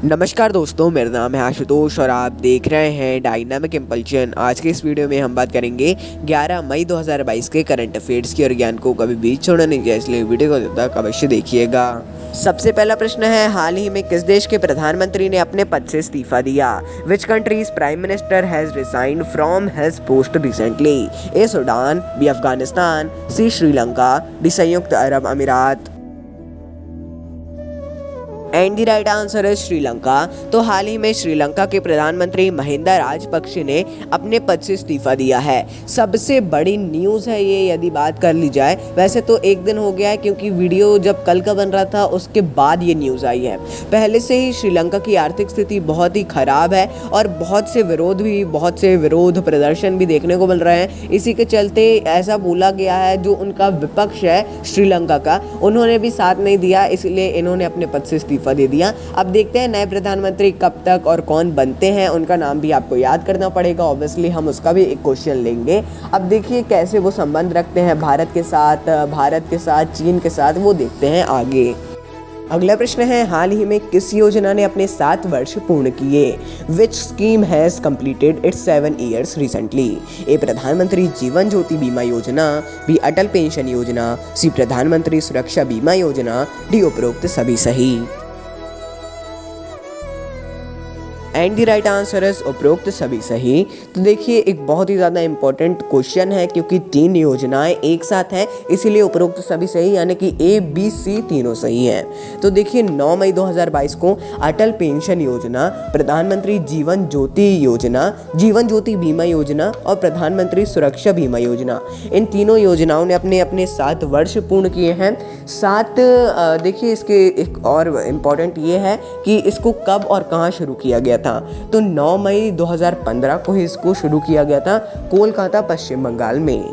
नमस्कार दोस्तों, मेरा नाम है आशुतोष और आप देख रहे हैं डायनामिक इम्पल्शन। आज के इस वीडियो में हम बात करेंगे 11 मई 2022 के करंट अफेयर्स की और ज्ञान को कभी बीच छोड़ना नहीं चाहिए, इसलिए वीडियो को तब तक अवश्य देखिएगा। सबसे पहला प्रश्न है, हाल ही में किस देश के प्रधानमंत्री ने अपने पद से इस्तीफा दिया? Which countries prime minister has resigned from his post recently? A Sudan, B Afghanistan, C Sri Lanka, D संयुक्त अरब अमीरात। एंड द राइट आंसर है श्रीलंका। तो हाल ही में श्रीलंका के प्रधानमंत्री महिंदा राजपक्षे ने अपने पद से इस्तीफा दिया है। सबसे बड़ी न्यूज़ है ये, यदि बात कर ली जाए। वैसे तो एक दिन हो गया है, क्योंकि वीडियो जब कल का बन रहा था उसके बाद ये न्यूज़ आई है। पहले से ही श्रीलंका की आर्थिक स्थिति बहुत ही खराब है और बहुत से विरोध प्रदर्शन भी देखने को मिल रहे हैं। इसी के चलते ऐसा बोला गया है, जो उनका विपक्ष है श्रीलंका का, उन्होंने भी साथ नहीं दिया, इसलिए इन्होंने अपने पद से इस्तीफा दे दिया। अब देखते हैं नए प्रधानमंत्री कब तक और कौन बनते हैं, उनका नाम भी आपको याद करना पड़ेगा। ऑब्वियसली हम उसका भी एक क्वेश्चन लेंगे। अब देखिए कैसे वो संबंध रखते हैं भारत के साथ, चीन के साथ, वो देखते हैं आगे। अगला प्रश्न है, हाल ही में किस योजना ने अपने 7 वर्ष पूर्ण किए? Which scheme has completed its 7 years recently? A Pradhanmantri Jeevan ज्योति बीमा योजना, बी अटल पेंशन योजना, सी प्रधानमंत्री सुरक्षा बीमा योजना, डी उपरोक्त सभी सही। एंड द राइट आंसर है उपरोक्त सभी सही। तो देखिए एक बहुत ही ज़्यादा इंपॉर्टेंट क्वेश्चन है, क्योंकि 3 योजनाएं एक साथ हैं, इसीलिए उपरोक्त सभी सही, यानी कि ए बी सी तीनों सही हैं। तो देखिए 9 मई 2022 को अटल पेंशन योजना, प्रधानमंत्री जीवन ज्योति बीमा योजना और प्रधानमंत्री सुरक्षा बीमा योजना, इन तीनों योजनाओं ने अपने अपने 7 वर्ष पूर्ण किए हैं। देखिए इसके एक और इम्पॉर्टेंट ये है कि इसको कब और कहाँ शुरू किया गया था। तो 9 मई 2015 को ही इसको शुरू किया गया था, कोलकाता, पश्चिम बंगाल में।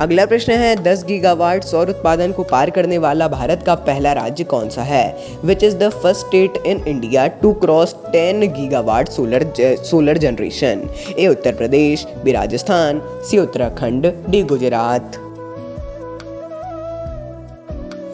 अगला प्रश्न है, 10 गीगावाट सौर उत्पादन को पार करने वाला भारत का पहला राज्य कौन सा है? Which is the first state in India to cross 10 gigawatt solar generation? A Uttar Pradesh, B Rajasthan, C Uttarakhand, D Gujarat.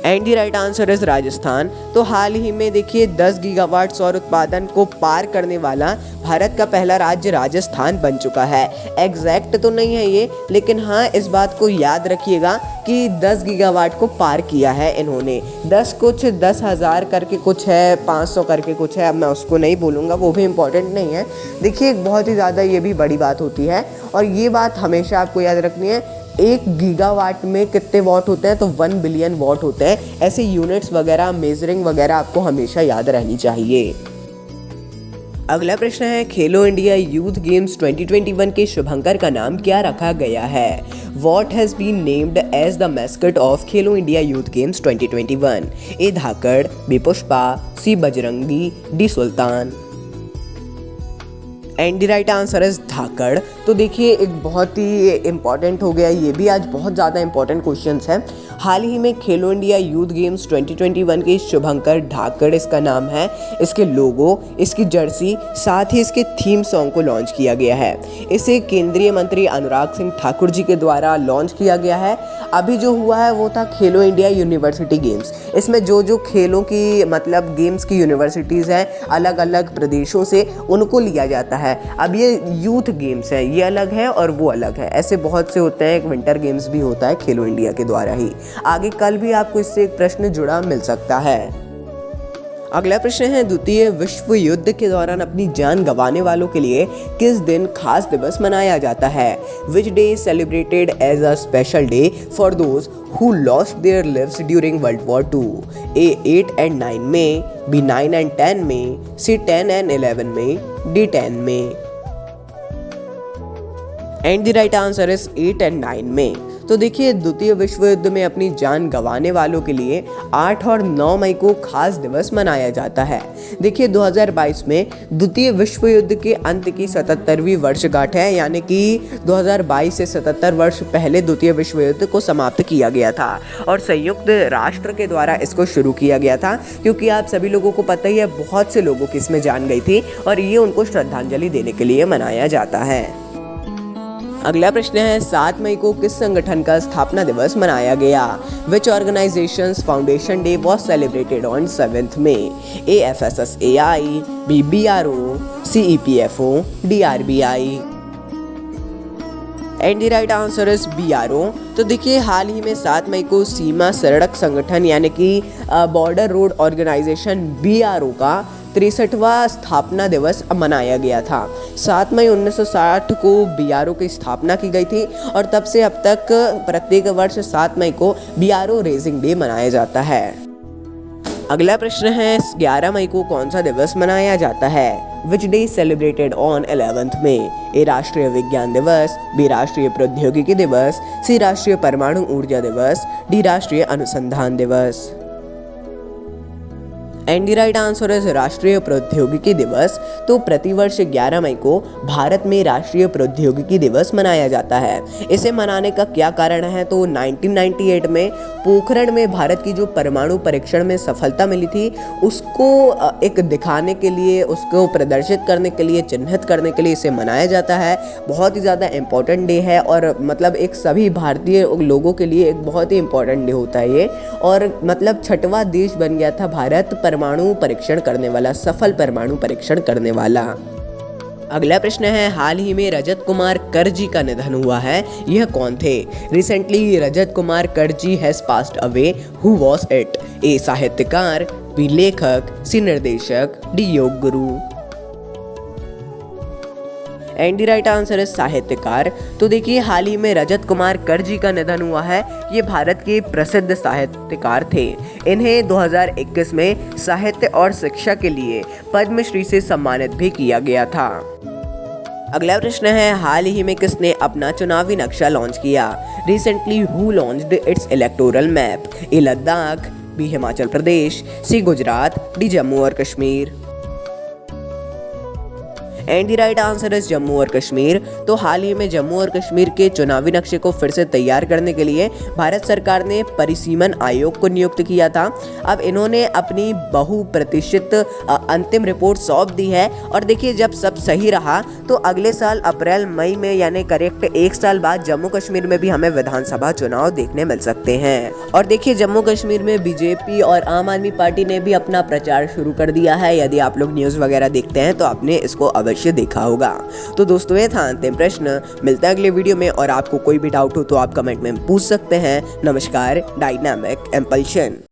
And the right answer is Rajasthan. तो हाल ही में देखिए 10 गीगावाट सौर उत्पादन को पार करने वाला भारत का पहला राज्य राजस्थान बन चुका है। एग्जैक्ट तो नहीं है ये, लेकिन हाँ इस बात को याद रखिएगा कि 10 गीगावाट को पार किया है इन्होंने। 10,000 करके कुछ है, 500 करके कुछ है, अब मैं उसको नहीं बोलूँगा, वो भी इम्पोर्टेंट नहीं है। देखिए बहुत ही ज़्यादा ये भी बड़ी बात होती है, और ये बात हमेशा आपको याद रखनी है। 1 गीगावाट में कितने वॉट होते हैं? तो 1 बिलियन वॉट होते हैं। ऐसे यूनिट्स वगैरह, मेजरिंग वगैरह आपको हमेशा याद रहनी चाहिए। अगला प्रश्न है, खेलो इंडिया यूथ गेम्स 2021 के शुभंकर का नाम क्या रखा गया है? What has been named as the mascot of Khelo India youth games 2021? A Dhakad, B Pushpa, C Bajrangi, D Sultan. And the right answer is Dhakad. तो देखिए एक बहुत ही इंपॉर्टेंट हो गया, ये भी आज बहुत ज़्यादा इंपॉर्टेंट क्वेश्चंस हैं। हाल ही में खेलो इंडिया यूथ गेम्स 2021 के शुभंकर धाकड़ इसका नाम है, इसके लोगो, इसकी जर्सी, साथ ही इसके थीम सॉन्ग को लॉन्च किया गया है। इसे केंद्रीय मंत्री अनुराग सिंह ठाकुर जी के द्वारा लॉन्च किया गया है। अभी जो हुआ है वो था खेलो इंडिया यूनिवर्सिटी गेम्स। इसमें जो खेलों की मतलब गेम्स की यूनिवर्सिटीज़ हैं अलग अलग प्रदेशों से, उनको लिया जाता है। अब ये यूथ गेम्स है, ये अलग है और वो अलग है, ऐसे बहुत से होते हैं। एक विंटर गेम्स भी होता है खेलो इंडिया के द्वारा ही। आगे कल भी आपको इससे एक प्रश्न जुड़ा मिल सकता है। अगला प्रश्न है, द्वितीय विश्व युद्ध के दौरान अपनी जान गंवाने वालों के लिए किस दिन खास दिवस मनाया जाता है? Which day is celebrated as a special day for those who lost their lives during world war 2? A 8 और 9 में, बी 9 और 10 में, सी 10 और 11 में, डी 10 में। And the right answer is 8 और 9 में। तो देखिए द्वितीय विश्व युद्ध में अपनी जान गंवाने वालों के लिए 8 और 9 मई को खास दिवस मनाया जाता है। देखिए 2022 में द्वितीय विश्व युद्ध के अंत की 77वीं वर्षगांठ है, यानी कि 2022 से 77 वर्ष पहले द्वितीय विश्व युद्ध को समाप्त किया गया था और संयुक्त राष्ट्र के द्वारा इसको शुरू किया गया था, क्योंकि आप सभी लोगों को पता ही है बहुत से लोगों की इसमें जान गई थी और ये उनको श्रद्धांजलि देने के लिए मनाया जाता है। अगला प्रश्न है 7 मई को किस संगठन का स्थापना दिवस मनाया गया? Which organisations foundation day was celebrated on 7 May? AFSSAI, BBRO, CEPFO, DRBI। And the right answer is BRO। तो देखिए हाल ही में 7 मई को सीमा सड़क संगठन यानी कि बॉर्डर रोड ऑर्गेनाइजेशन BRO का 63वां स्थापना दिवस मनाया गया था। 7 मई 1960 को BRO की स्थापना की गई थी और तब से अब तक प्रत्येक वर्ष 7 मई को BRO रेजिंग डे मनाया जाता है। अगला प्रश्न है 11 मई को कौन सा दिवस मनाया जाता है? Which day celebrated on 11th मई? ए राष्ट्रीय विज्ञान दिवस, बी राष्ट्रीय प्रौद्योगिकी दिवस, सी राष्ट्रीय परमाणु ऊर्जा दिवस, डी राष्ट्रीय अनुसंधान दिवस। And the right answer is राष्ट्रीय प्रौद्योगिकी दिवस। तो प्रतिवर्ष 11 मई को भारत में राष्ट्रीय प्रौद्योगिकी दिवस मनाया जाता है। इसे मनाने का क्या कारण है? तो 1998 में पोखरण में भारत की जो परमाणु परीक्षण में सफलता मिली थी उसको एक दिखाने के लिए, उसको प्रदर्शित करने के लिए, चिन्हित करने के लिए इसे मनाया जाता है। बहुत ही ज़्यादा इम्पोर्टेंट डे है और मतलब एक सभी भारतीय लोगों के लिए एक बहुत ही इम्पोर्टेंट डे होता है ये। और मतलब 6वां देश बन गया था भारत परमाणु परीक्षण करने वाला, सफल परमाणु परीक्षण करने वाला। अगला प्रश्न है हाल ही में रजत कुमार कर जी का निधन हुआ है, यह कौन थे? Recently Rajat Kumar Kar ji has passed away, who was it? A साहित्यकार, बी लेखक, सी निर्देशक, D yoga guru. And the right answer है साहित्यकार। तो देखिए हाल ही में रजत कुमार कर जी का निधन हुआ है। ये भारत के प्रसिद्ध साहित्यकार थे। इन्हें 2021 में साहित्य और शिक्षा के लिए पद्मश्री से सम्मानित भी किया गया था। अगला प्रश्न है हाल ही में किसने अपना चुनावी नक्शा लॉन्च किया? Recently who launched its electoral map? A Ladakh, B Himachal Pradesh, C Gujarat, D Jammu और Kashmir. And the right answer is Jammu और कश्मीर। तो हाल ही में जम्मू और कश्मीर के चुनावी नक्शे को फिर से तैयार करने के लिए भारत सरकार ने परिसीमन आयोग को नियुक्त किया था। अब इन्होंने अपनी बहुप्रतीक्षित अंतिम रिपोर्ट सौंप दी है और देखिए जब सब सही रहा तो अगले साल अप्रैल मई में यानी करेक्ट 1 साल बाद जम्मू कश्मीर में भी हमें विधानसभा चुनाव देखने मिल सकते हैं। और देखिए जम्मू कश्मीर में बीजेपी और आम आदमी पार्टी ने भी अपना प्रचार शुरू कर दिया है। यदि आप लोग न्यूज़ वगैरह देखते हैं तो आपने इसको अवश्य देखा होगा। तो दोस्तों ये था अंतिम प्रश्न। मिलता है अगले वीडियो में और आपको कोई भी डाउट हो तो आप कमेंट में पूछ सकते हैं। नमस्कार, डायनामिक इम्पल्शन।